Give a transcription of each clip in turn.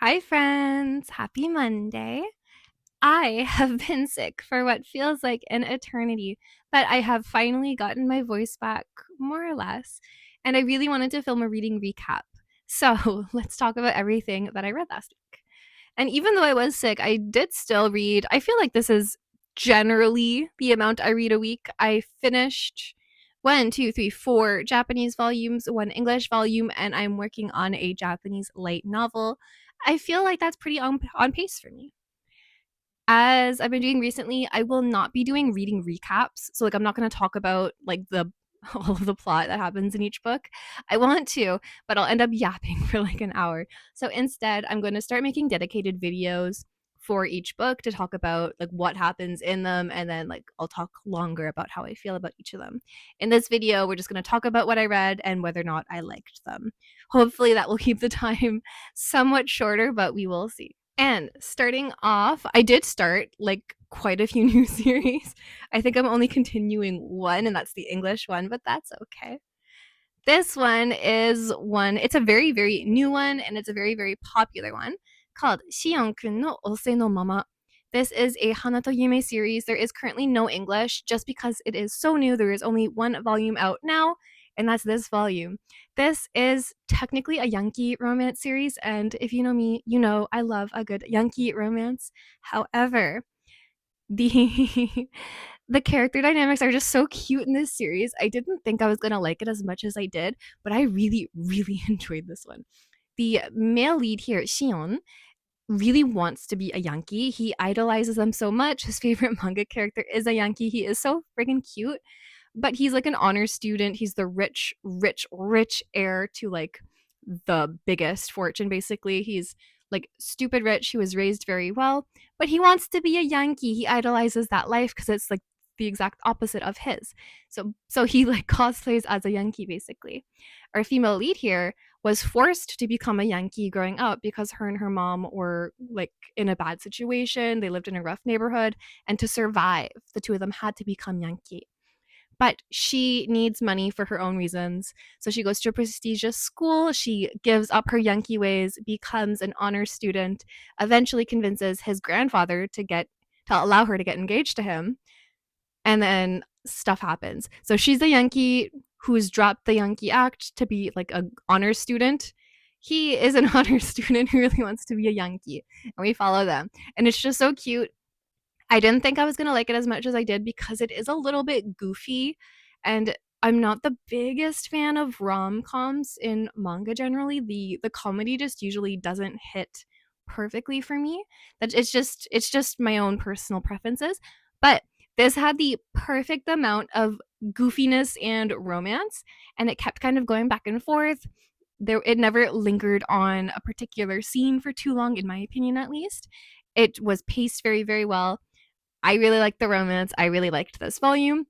Hi, friends. Happy Monday. I have been sick for what feels like an eternity, but I have finally gotten my voice back, more or less, and I really wanted to film a reading recap. So let's talk about everything that I read last week. And even though I was sick, I did still read. I feel like this is generally the amount I read a week. I finished one, two, three, four Japanese volumes, one English volume, and I'm working on a Japanese light novel. I feel like that's pretty on pace for me. As I've been doing recently, I will not be doing reading recaps. So like I'm not going to talk about like the all of the plot that happens in each book. I want to, but I'll end up yapping for like an hour. So instead, I'm going to start making dedicated videos for each book to talk about like what happens in them, and then like I'll talk longer about how I feel about each of them. In this video, we're just going to talk about what I read and whether or not I liked them. Hopefully that will keep the time somewhat shorter, but we will see. And starting off, I did start like quite a few new series. I think I'm only continuing one, and that's the English one, but that's okay. This one is one, it's a very, very new one, and it's a very, very popular one called Shion-kun no Ose no Mama. This is a Hanato Yume series. There is currently no English just because it is so new. There is only one volume out now, and that's this volume. This is technically a Yankee romance series, and if you know me, you know I love a good Yankee romance. However, the the character dynamics are just so cute in this series. I didn't think I was going to like it as much as I did, but I really really enjoyed this one. The male lead here, Shion, really wants to be a Yankee. He idolizes them so much. His favorite manga character is a Yankee. He is so friggin' cute, but he's like an honor student. He's the rich, rich, rich heir to like the biggest fortune, basically. He's like stupid rich. He was raised very well, but he wants to be a Yankee. He idolizes that life because it's like the exact opposite of his. So he like cosplays as a Yankee basically. Our female lead here was forced to become a Yankee growing up because her and her mom were like in a bad situation. They lived in a rough neighborhood, and to survive, the two of them had to become Yankee. But she needs money for her own reasons. So she goes to a prestigious school. She gives up her Yankee ways, becomes an honor student, eventually convinces his grandfather to allow her to get engaged to him. And then stuff happens. So she's a Yankee who's dropped the Yankee act to be like an honor student. He is an honor student who really wants to be a Yankee, and we follow them. And it's just so cute. I didn't think I was gonna like it as much as I did because it is a little bit goofy, and I'm not the biggest fan of rom-coms in manga generally. The comedy just usually doesn't hit perfectly for me. That it's just my own personal preferences. But this had the perfect amount of goofiness and romance, and it kept kind of going back and forth. It never lingered on a particular scene for too long, in my opinion at least. It was paced very, very well. I really liked the romance. I really liked this volume,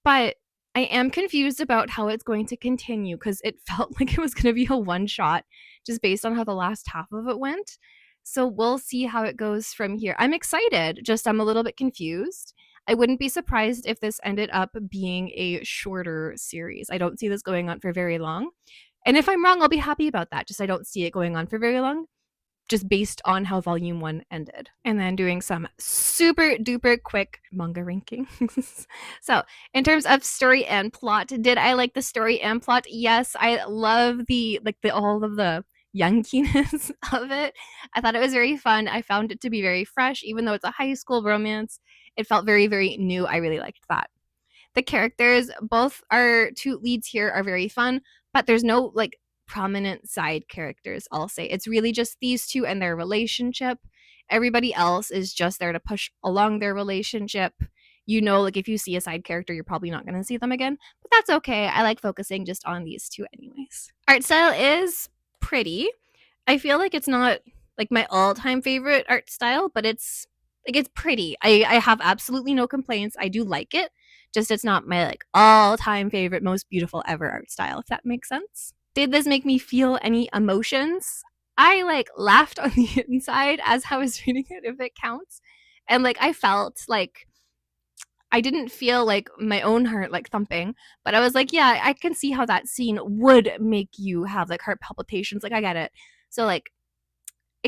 but I am confused about how it's going to continue because it felt like it was going to be a one shot just based on how the last half of it went. So we'll see how it goes from here. I'm excited, just I'm a little bit confused. I wouldn't be surprised if this ended up being a shorter series. I don't see this going on for very long. And if I'm wrong, I'll be happy about that. Just I don't see it going on for very long, just based on how volume one ended. And then doing some super duper quick manga rankings. So, in terms of story and plot, did I like the story and plot? Yes, I love the all of the yankiness of it. I thought it was very fun. I found it to be very fresh, even though it's a high school romance. It felt very, very new. I really liked that. The characters, both our two leads here, are very fun, but there's no like prominent side characters, I'll say. It's really just these two and their relationship. Everybody else is just there to push along their relationship. You know, like if you see a side character, you're probably not going to see them again, but that's okay. I like focusing just on these two, anyways. Art style is pretty. I feel like it's not like my all-time favorite art style, but it's pretty. I have absolutely no complaints. I do like it. Just it's not my like all-time favorite, most beautiful ever art style, if that makes sense. Did this make me feel any emotions? I like laughed on the inside as I was reading it, if it counts. And like I felt like I didn't feel like my own heart like thumping, but I was like, yeah, I can see how that scene would make you have like heart palpitations. Like I get it. So like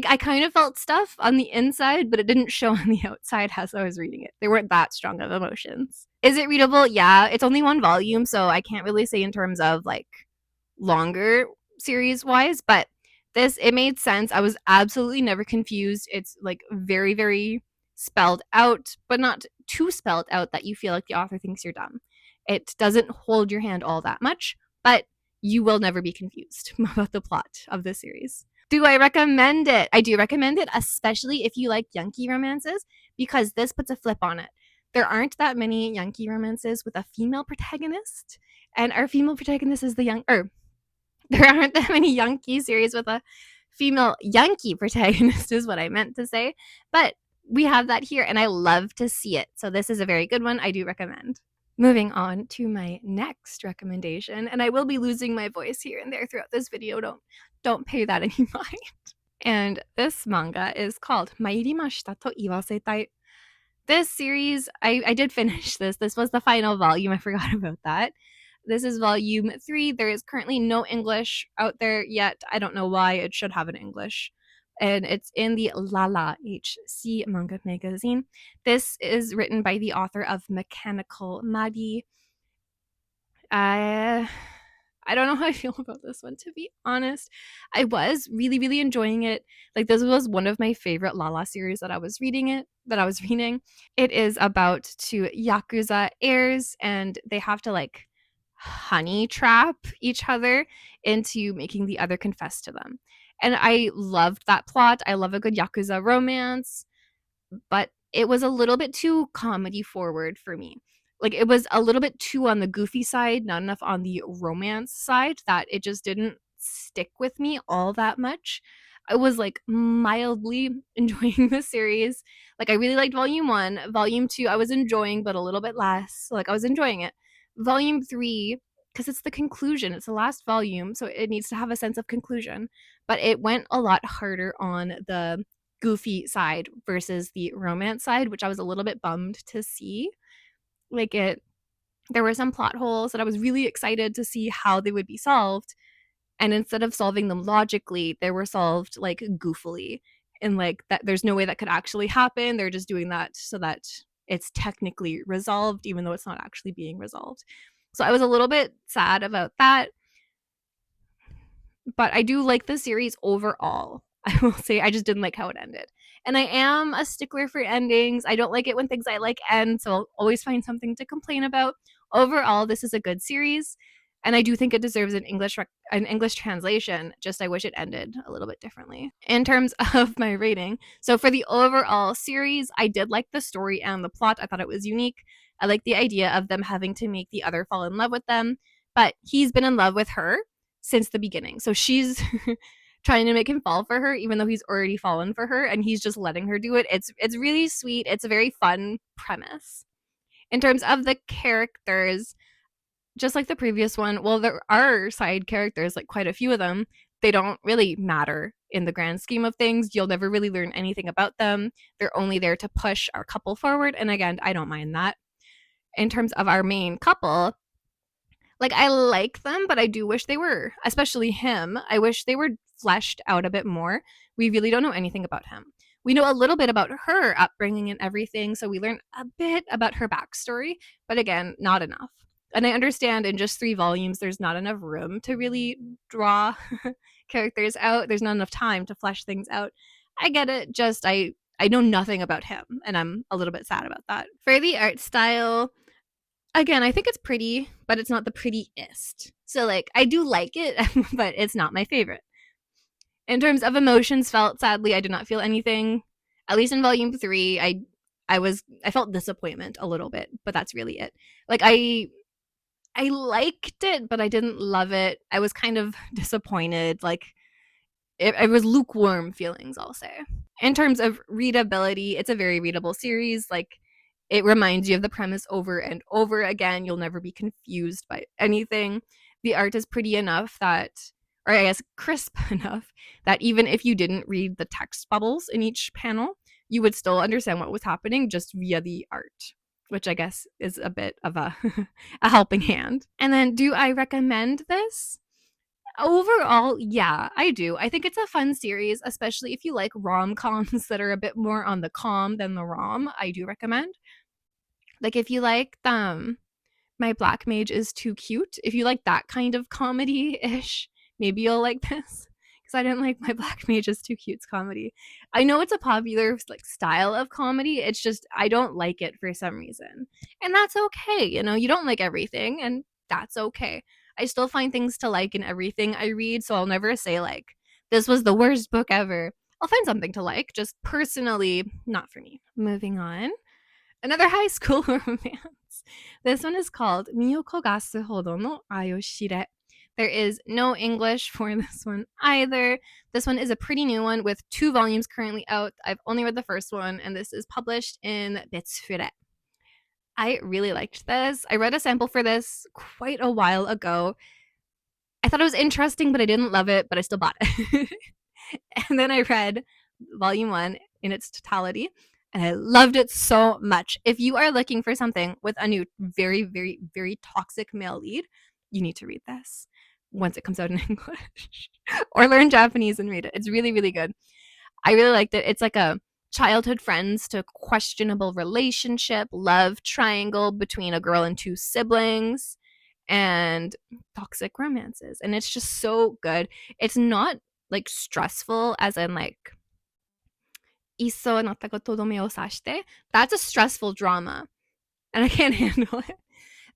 I kind of felt stuff on the inside, but it didn't show on the outside as I was reading it. They weren't that strong of emotions. Is it readable? Yeah, it's only one volume, so I can't really say in terms of like longer series wise, but this, it made sense. I was absolutely never confused. It's like very, very spelled out, but not too spelled out that you feel like the author thinks you're dumb. It doesn't hold your hand all that much, but you will never be confused about the plot of this series. Do I recommend it? I do recommend it, especially if you like Yankee romances, because this puts a flip on it. There aren't that many Yankee romances with a female protagonist, and our female protagonist is the young, or there aren't that many Yankee series with a female Yankee protagonist, is what I meant to say. But we have that here, and I love to see it. So this is a very good one. I do recommend. Moving on to my next recommendation, and I will be losing my voice here and there throughout this video. Don't pay that any mind. And this manga is called Marimashita to Iwasetai. This series, I did finish this. This was the final volume. I forgot about that. This is volume 3. There is currently no English out there yet. I don't know why. It should have an English. And it's in the Lala HC manga magazine. This is written by the author of Mechanical Madi. I don't know how I feel about this one, to be honest. I was really, really enjoying it. Like, this was one of my favorite Lala series that I was reading. It is about two Yakuza heirs, and they have to like honey trap each other into making the other confess to them. And I loved that plot. I love a good Yakuza romance, but it was a little bit too comedy forward for me. Like, it was a little bit too on the goofy side, not enough on the romance side, that it just didn't stick with me all that much. I was like mildly enjoying the series. Like, I really liked volume 1. Volume 2 I was enjoying, but a little bit less. Like, I was enjoying it. Volume 3, because it's the conclusion, it's the last volume, so it needs to have a sense of conclusion. But it went a lot harder on the goofy side versus the romance side, which I was a little bit bummed to see. Like, there were some plot holes that I was really excited to see how they would be solved, and instead of solving them logically, they were solved like goofily, and like that there's no way that could actually happen. They're just doing that so that it's technically resolved, even though it's not actually being resolved. So I was a little bit sad about that, but I do like the series overall. I will say I just didn't like how it ended. And I am a stickler for endings. I don't like it when things I like end, so I'll always find something to complain about. Overall, this is a good series, and I do think it deserves an English translation. Just I wish it ended a little bit differently. In terms of my rating, so for the overall series, I did like the story and the plot. I thought it was unique. I like the idea of them having to make the other fall in love with them, but he's been in love with her since the beginning. So she's trying to make him fall for her, even though he's already fallen for her, and he's just letting her do it. It's really sweet. It's a very fun premise. In terms of the characters, just like the previous one, well, there are side characters, like quite a few of them. They don't really matter in the grand scheme of things. You'll never really learn anything about them. They're only there to push our couple forward, and again, I don't mind that. In terms of our main couple, like, I like them, but I do wish they were, especially him. I wish they were fleshed out a bit more. We really don't know anything about him. We know a little bit about her upbringing and everything, so we learn a bit about her backstory, but again, not enough. And I understand in just 3 volumes, there's not enough room to really draw characters out. There's not enough time to flesh things out. I get it. Just I know nothing about him, and I'm a little bit sad about that. For the art style, again, I think it's pretty, but it's not the prettiest. So, like, I do like it, but it's not my favorite. In terms of emotions felt, sadly, I did not feel anything. At least in volume 3, I felt disappointment a little bit, but that's really it. Like, I liked it, but I didn't love it. I was kind of disappointed. Like, it was lukewarm feelings, I'll say. In terms of readability, it's a very readable series. Like, it reminds you of the premise over and over again. You'll never be confused by anything. The art is pretty enough that, or I guess crisp enough, that even if you didn't read the text bubbles in each panel, you would still understand what was happening just via the art, which I guess is a bit of a, a helping hand. And then, do I recommend this? Overall, yeah, I do. I think it's a fun series, especially if you like rom-coms that are a bit more on the com than the rom. I do recommend. Like if you like My Black Mage is Too Cute, if you like that kind of comedy-ish, maybe you'll like this. Because I didn't like My Black Mage is Too Cute's comedy. I know it's a popular like style of comedy. It's just I don't like it for some reason. And that's okay. You know, you don't like everything, and that's okay. I still find things to like in everything I read, so I'll never say like this was the worst book ever. I'll find something to like, just personally not for me. Moving on. Another high school romance. This one is called Miyo Kogasu hodo no ai o shire. There is no English for this one either. This one is a pretty new one with 2 volumes currently out. I've only read the first one, and this is published in Betsfure. I really liked this. I read a sample for this quite a while ago. I thought it was interesting, but I didn't love it, but I still bought it. And then I read volume 1 in its totality, and I loved it so much. If you are looking for something with a new, very, very, very toxic male lead, you need to read this once it comes out in English or learn Japanese and read it. It's really, really good. I really liked it. It's like a childhood friends to questionable relationship, love triangle between a girl and 2 siblings, and toxic romances. And it's just so good. It's not like stressful as in like Isso natta todome o sashite. That's a stressful drama, and I can't handle it.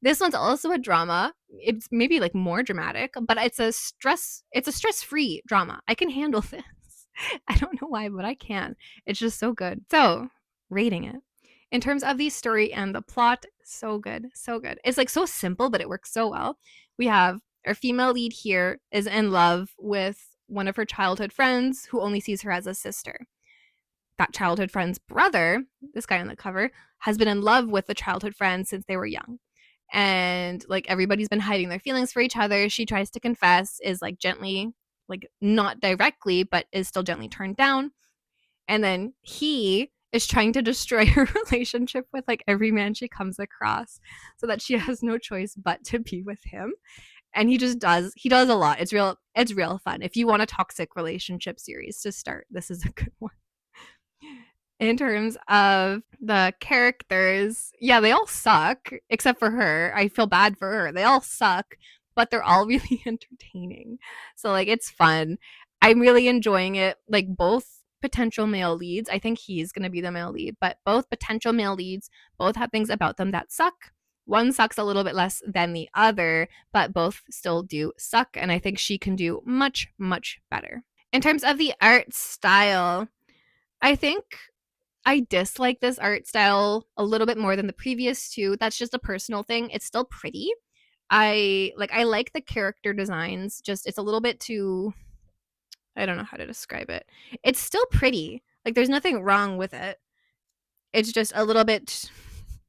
This one's also a drama. It's maybe like more dramatic, but it's a stress-free drama. I can handle this. I don't know why, but I can. It's just so good. So, rating it. In terms of the story and the plot, so good, so good. It's like so simple, but it works so well. We have our female lead here is in love with one of her childhood friends who only sees her as a sister. That childhood friend's brother, this guy on the cover, has been in love with the childhood friend since they were young. And like everybody's been hiding their feelings for each other. She tries to confess, is like gently, like not directly, but is still gently turned down. And then he is trying to destroy her relationship with like every man she comes across so that she has no choice but to be with him. And he does a lot. It's real fun. If you want a toxic relationship series to start, this is a good one. In terms of the characters, yeah, they all suck except for her. I feel bad for her. They all suck, but they're all really entertaining. So like it's fun. I'm really enjoying it. Like both potential male leads, I think he's going to be the male lead, but both potential male leads both have things about them that suck. One sucks a little bit less than the other, but both still do suck, and I think she can do much, much better. In terms of the art style, I think I dislike this art style a little bit more than the previous 2. That's just a personal thing. It's still pretty. I like the character designs. Just it's a little bit too, I don't know how to describe it. It's still pretty. Like there's nothing wrong with it. It's just a little bit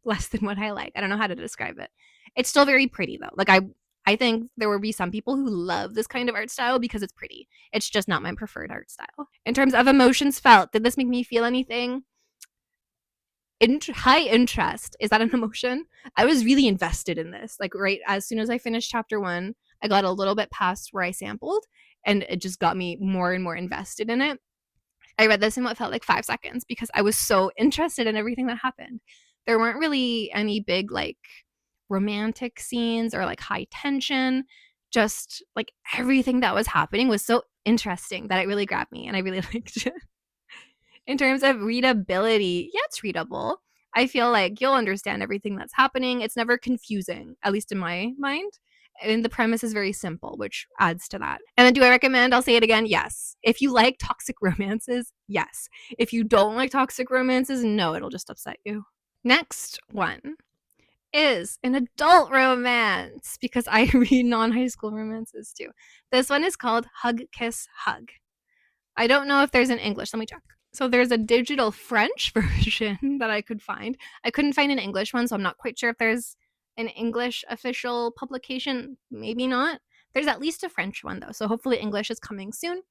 less than what I like. I don't know how to describe it. It's still very pretty though. Like I think there will be some people who love this kind of art style because it's pretty. It's just not my preferred art style. In terms of emotions felt, did this make me feel anything? High interest. Is that an emotion? I was really invested in this. Like right as soon as I finished chapter 1, I got a little bit past where I sampled, and it just got me more and more invested in it. I read this in what felt like 5 seconds because I was so interested in everything that happened. There weren't really any big like romantic scenes or like high tension. Just like everything that was happening was so interesting that it really grabbed me, and I really liked it. In terms of readability, yeah, it's readable. I feel like you'll understand everything that's happening. It's never confusing, at least in my mind. And the premise is very simple, which adds to that. And then do I recommend? I'll say it again. Yes. If you like toxic romances, yes. If you don't like toxic romances, no, it'll just upset you. Next one is an adult romance because I read non-high school romances too. This one is called Hug, Kiss, Hug. I don't know if there's an English. Let me check. So there's a digital French version that I could find. I couldn't find an English one, so I'm not quite sure if there's an English official publication. Maybe not. There's at least a French one, though, so hopefully English is coming soon.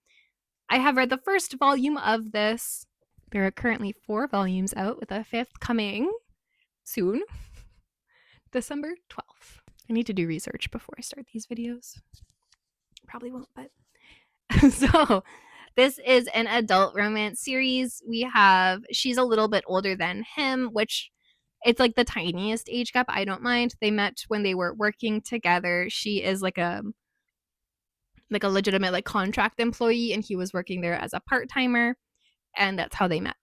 I have read the first volume of this. There are currently 4 volumes out, with a 5th coming soon, December 12th. I need to do research before I start these videos. Probably won't, but so this is an adult romance series. She's a little bit older than him, which it's like the tiniest age gap. I don't mind. They met when they were working together. She is like a legitimate like contract employee, and he was working there as a part timer, and that's how they met.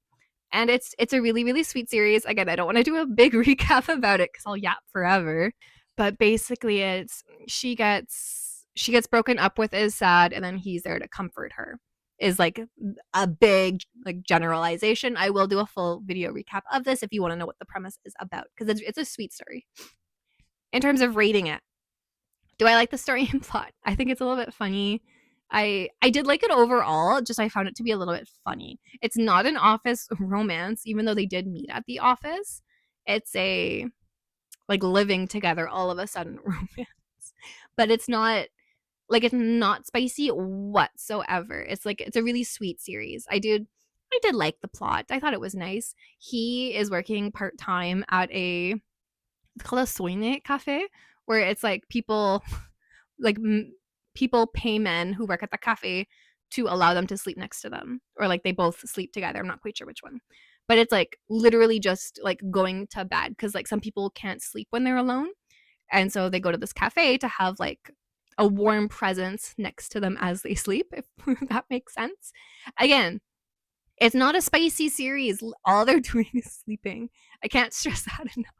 And it's a really really sweet series. Again, I don't want to do a big recap about it because I'll yap forever. But basically, she gets broken up with, is sad, and then he's there to comfort her. Is like a big like generalization. I will do a full video recap of this if you want to know what the premise is about because it's a sweet story. In terms of rating it, do I like the story and plot? I think it's a little bit funny. I did like it overall, just I found it to be a little bit funny. It's not an office romance, even though they did meet at the office. It's a like living together all of a sudden romance. But it's not spicy whatsoever. It's a really sweet series. I did like the plot. I thought it was nice. He is working part-time at it's called a Seinen cafe, where it's like like people pay men who work at the cafe to allow them to sleep next to them, or like they both sleep together. I'm not quite sure which one, but it's like literally just like going to bed because like some people can't sleep when they're alone, and so they go to this cafe to have like a warm presence next to them as they sleep, if that makes sense. Again, it's not a spicy series. All they're doing is sleeping. I can't stress that enough.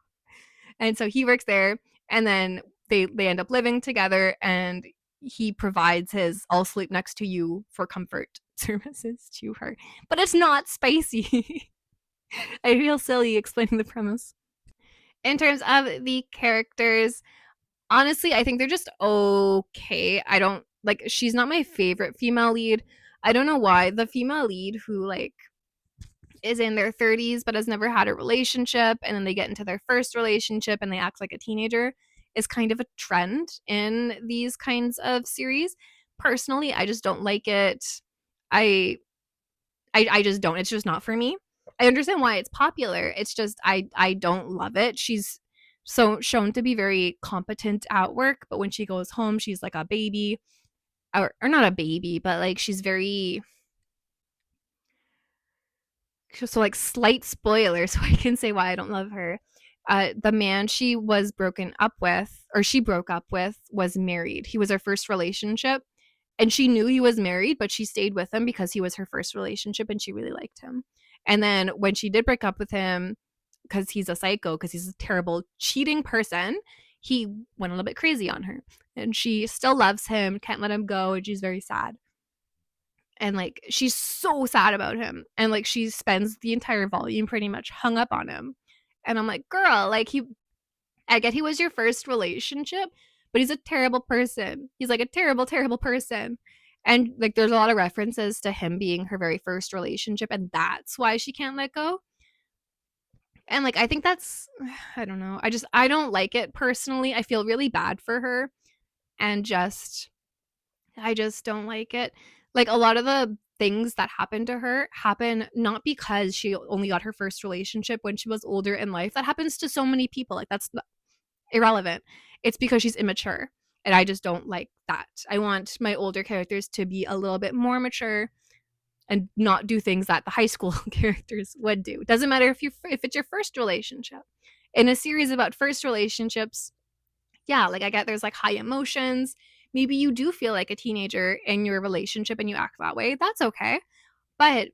And so he works there, and then they end up living together, and he provides his "I'll sleep next to you" for comfort services to her. But it's not spicy. I feel silly explaining the premise. In terms of the characters, honestly, I think they're just okay. I don't like she's not my favorite female lead. I don't know why. The female lead who like is in their 30s but has never had a relationship, and then they get into their first relationship and they act like a teenager, is kind of a trend in these kinds of series. Personally, I just don't like it. I I just don't. It's just not for me. I understand why it's popular. It's just I don't love it. She's so shown to be very competent at work, but when she goes home, she's like a baby, or not a baby, but like she's very, so like slight spoiler so I can say why I don't love her. The man she was broken up with, or she broke up with, was married. He was her first relationship, and she knew he was married, but she stayed with him because he was her first relationship and she really liked him. And then when she did break up with him, because he's a psycho, because he's a terrible cheating person, he went a little bit crazy on her. And she still loves him, can't let him go, and she's very sad. And like she's so sad about him, and like she spends the entire volume pretty much hung up on him. And I'm like, girl, like I get he was your first relationship, but he's a terrible person. He's like a terrible terrible person. And like there's a lot of references to him being her very first relationship, and that's why she can't let go. And like I think that's I don't know, I don't like it personally. I feel really bad for her, and I just don't like it. Like a lot of the things that happen to her happen not because she only got her first relationship when she was older in life. That happens to so many people. Like that's irrelevant. It's because she's immature. And I just don't like that. I want my older characters to be a little bit more mature and not do things that the high school characters would do. It doesn't matter if it's your first relationship. In a series about first relationships, yeah, like I get there's like high emotions. Maybe you do feel like a teenager in your relationship and you act that way. That's okay. But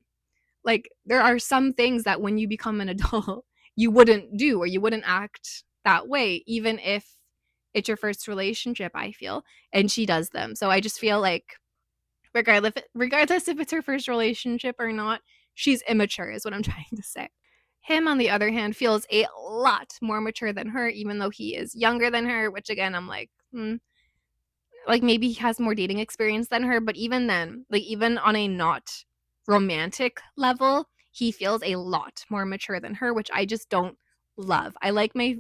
like there are some things that when you become an adult, you wouldn't do, or you wouldn't act that way, even if it's your first relationship, I feel. And she does them. So I just feel like regardless if it's her first relationship or not, she's immature is what I'm trying to say. Him, on the other hand, feels a lot more mature than her, even though he is younger than her, which again, I'm like maybe he has more dating experience than her, but even then, like even on a not romantic level, he feels a lot more mature than her, which I just don't love. I like my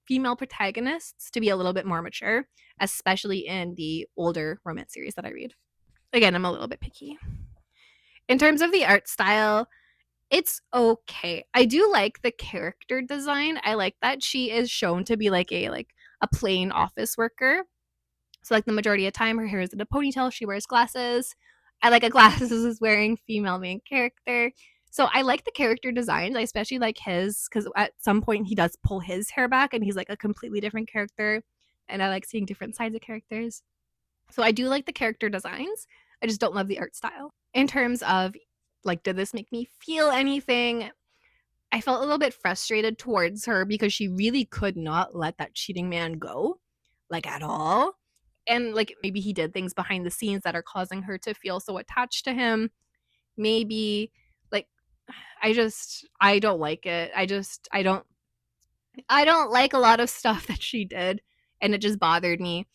female protagonists to be a little bit more mature, especially in the older romance series that I read. Again, I'm a little bit picky. In terms of the art style, it's okay. I do like the character design. I like that she is shown to be like a plain office worker. So like the majority of the time her hair is in a ponytail, she wears glasses. I like a glasses is wearing female main character. So I like the character designs. I especially like his because at some point he does pull his hair back and he's like a completely different character. And I like seeing different sides of characters. So I do like the character designs. I just don't love the art style. In terms of like, did this make me feel anything? I felt a little bit frustrated towards her because she really could not let that cheating man go, like at all. And like maybe he did things behind the scenes that are causing her to feel so attached to him. Maybe like I don't like it. I don't like a lot of stuff that she did and it just bothered me.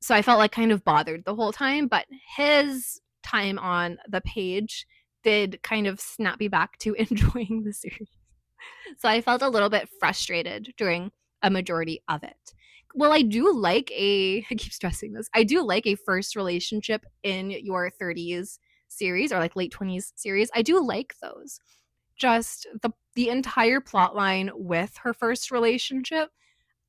So I felt like kind of bothered the whole time, but his time on the page did kind of snap me back to enjoying the series. So I felt a little bit frustrated during a majority of it. Well, I do like I keep stressing this. I do like a first relationship in your 30s series or like late 20s series. I do like those. Just the entire plot line with her first relationship,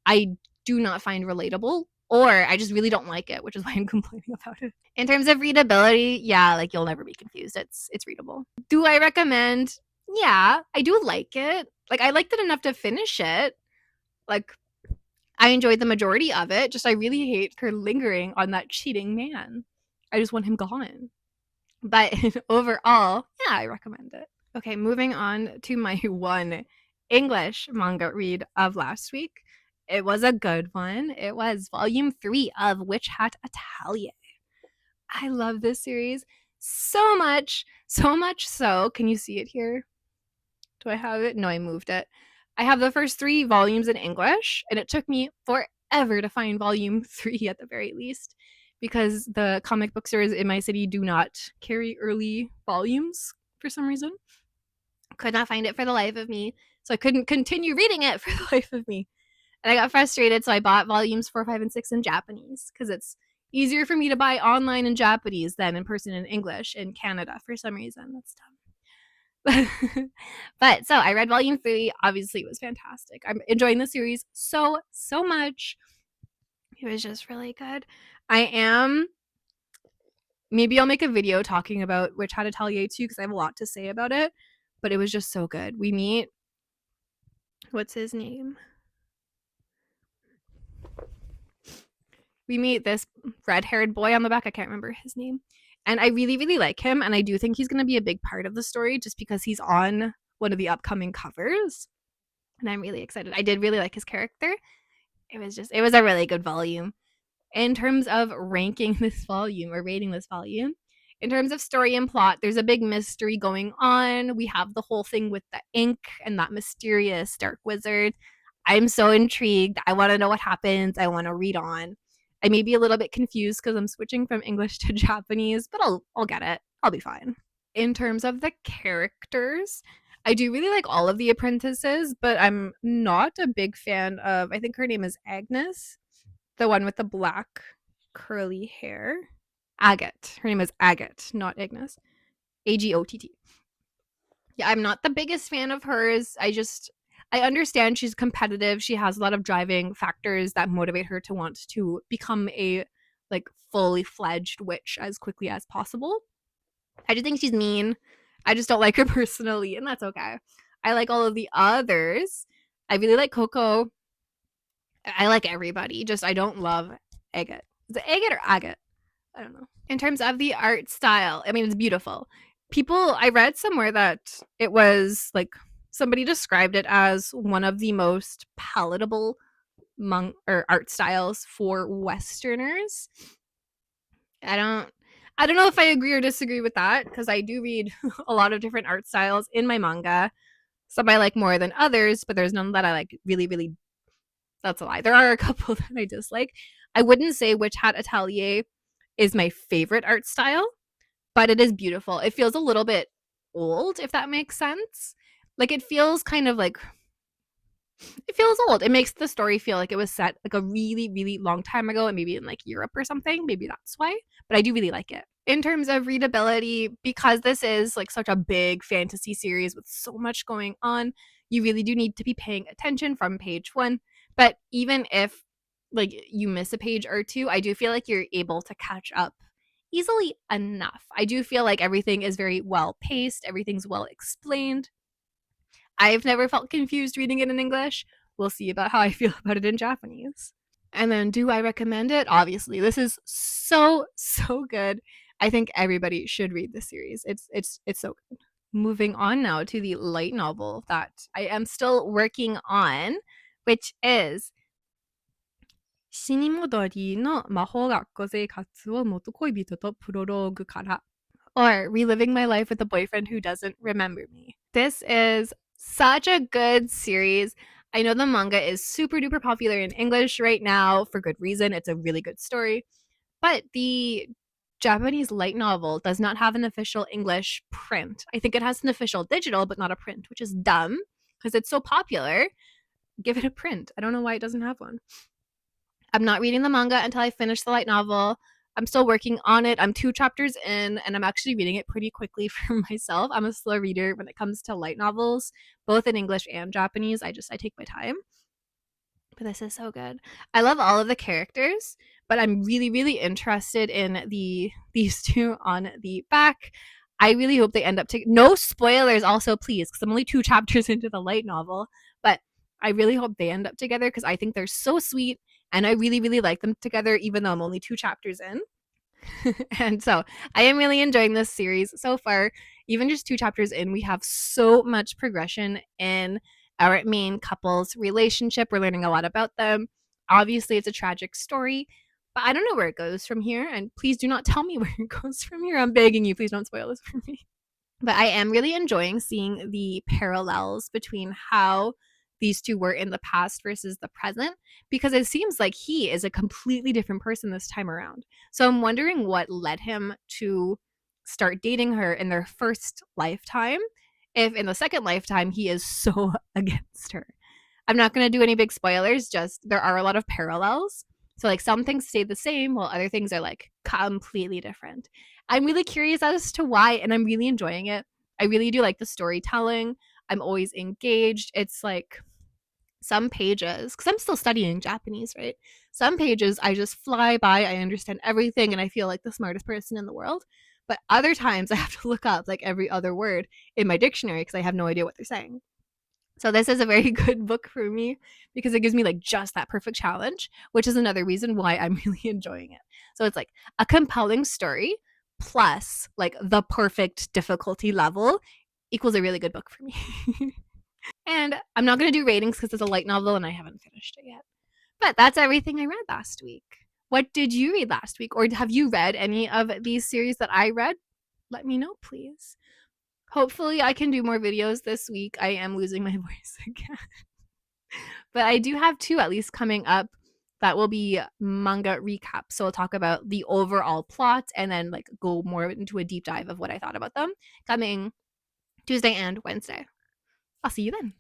I do not find relatable or I just really don't like it, which is why I'm complaining about it. In terms of readability, yeah, like you'll never be confused. It's readable. Do I recommend? Yeah, I do like it. Like I liked it enough to finish it. Like I enjoyed the majority of it. Just I really hate her lingering on that cheating man. I just want him gone. But overall, yeah, I recommend it. Okay, moving on to my one English manga read of last week. It was a good one. It was volume 3 of Witch Hat Atelier. I love this series so much so. Can you see it here? Do I have it? No, I moved it. I have the first 3 volumes in English, and it took me forever to find volume 3 at the very least because the comic book stores in my city do not carry early volumes for some reason. Could not find it for the life of me, so I couldn't continue reading it for the life of me. And I got frustrated, so I bought volumes 4, 5, and 6 in Japanese because it's easier for me to buy online in Japanese than in person in English in Canada for some reason. That's dumb. But so I read volume 3. Obviously, it was fantastic. I'm enjoying the series so much. It was just really good. Maybe I'll make a video talking about Witch Hat Atelier too because I have a lot to say about it. But it was just so good. We meet, what's his name? We meet this red-haired boy on the back. I can't remember his name. And I really, really like him. And I do think he's going to be a big part of the story just because he's on one of the upcoming covers. And I'm really excited. I did really like his character. It was a really good volume. In terms of ranking this volume or rating this volume, in terms of story and plot, there's a big mystery going on. We have the whole thing with the ink and that mysterious dark wizard. I'm so intrigued. I want to know what happens. I want to read on. I may be a little bit confused because I'm switching from English to Japanese, but I'll get it. I'll be fine. In terms of the characters, I do really like all of the apprentices, but I'm not a big fan of, I think her name is Agnes, the one with the black curly hair. Agate. Her name is Agate, not Agnes. Agott. Yeah, I'm not the biggest fan of hers. I understand she's competitive. She has a lot of driving factors that motivate her to want to become a like fully fledged witch as quickly as possible. I just think she's mean. I just don't like her personally, and that's okay. I like all of the others. I really like Coco. I like everybody. Just I don't love Agate. Is it Agate or Agate? I don't know. In terms of the art style, I mean, it's beautiful. I read somewhere that it was like somebody described it as one of the most palatable art styles for Westerners. I don't know if I agree or disagree with that because I do read a lot of different art styles in my manga. Some I like more than others, but there's none that I like really, really. That's a lie. There are a couple that I dislike. I wouldn't say Witch Hat Atelier is my favorite art style, but it is beautiful. It feels a little bit old, if that makes sense. Like it feels kind of like it feels old. It makes the story feel like it was set like a really, really long time ago and maybe in like Europe or something. Maybe that's why. But I do really like it. In terms of readability, because this is like such a big fantasy series with so much going on, you really do need to be paying attention from page 1. But even if like you miss a page or two, I do feel like you're able to catch up easily enough. I do feel like everything is very well paced, everything's well explained. I've never felt confused reading it in English. We'll see about how I feel about it in Japanese. And then, do I recommend it? Obviously, this is so good. I think everybody should read this series. It's so good. Moving on now to the light novel that I am still working on, which is 死に戻りの魔法学校生活を元恋人とプロローグから or reliving my life with a boyfriend who doesn't remember me. This is such a good series. I know the manga is super duper popular in English right now for good reason. It's a really good story. But the Japanese light novel does not have an official English print. I think it has an official digital, but not a print, which is dumb because it's so popular. Give it a print. I don't know why it doesn't have one. I'm not reading the manga until I finish the light novel. I'm still working on it. I'm 2 chapters in, and I'm actually reading it pretty quickly for myself. I'm a slow reader when it comes to light novels, both in English and Japanese. I take my time. But this is so good. I love all of the characters, but I'm really interested in these two on the back. I really hope they end up no spoilers also, please, because I'm only 2 chapters into the light novel, but I really hope they end up together because I think they're so sweet and I really like them together even though I'm only 2 chapters in. And so I am really enjoying this series so far. Even just 2 chapters in, we have so much progression in our main couple's relationship. We're learning a lot about them. Obviously, it's a tragic story, but I don't know where it goes from here. And please do not tell me where it goes from here. I'm begging you, please don't spoil this for me. But I am really enjoying seeing the parallels between how these two were in the past versus the present because it seems like he is a completely different person this time around. So I'm wondering what led him to start dating her in their first lifetime if in the second lifetime he is so against her. I'm not going to do any big spoilers, just there are a lot of parallels. So like some things stay the same while other things are like completely different. I'm really curious as to why and I'm really enjoying it. I really do like the storytelling. I'm always engaged. It's like some pages, because I'm still studying Japanese, right? Some pages I just fly by, I understand everything, and I feel like the smartest person in the world. But other times I have to look up like every other word in my dictionary because I have no idea what they're saying. So this is a very good book for me because it gives me like just that perfect challenge, which is another reason why I'm really enjoying it. So it's like a compelling story plus like the perfect difficulty level equals a really good book for me. And I'm not going to do ratings because it's a light novel and I haven't finished it yet. But that's everything I read last week. What did you read last week? Or have you read any of these series that I read? Let me know, please. Hopefully, I can do more videos this week. I am losing my voice again. But I do have 2 at least coming up that will be manga recap. So I'll talk about the overall plot and then like go more into a deep dive of what I thought about them coming Tuesday and Wednesday. I'll see you then.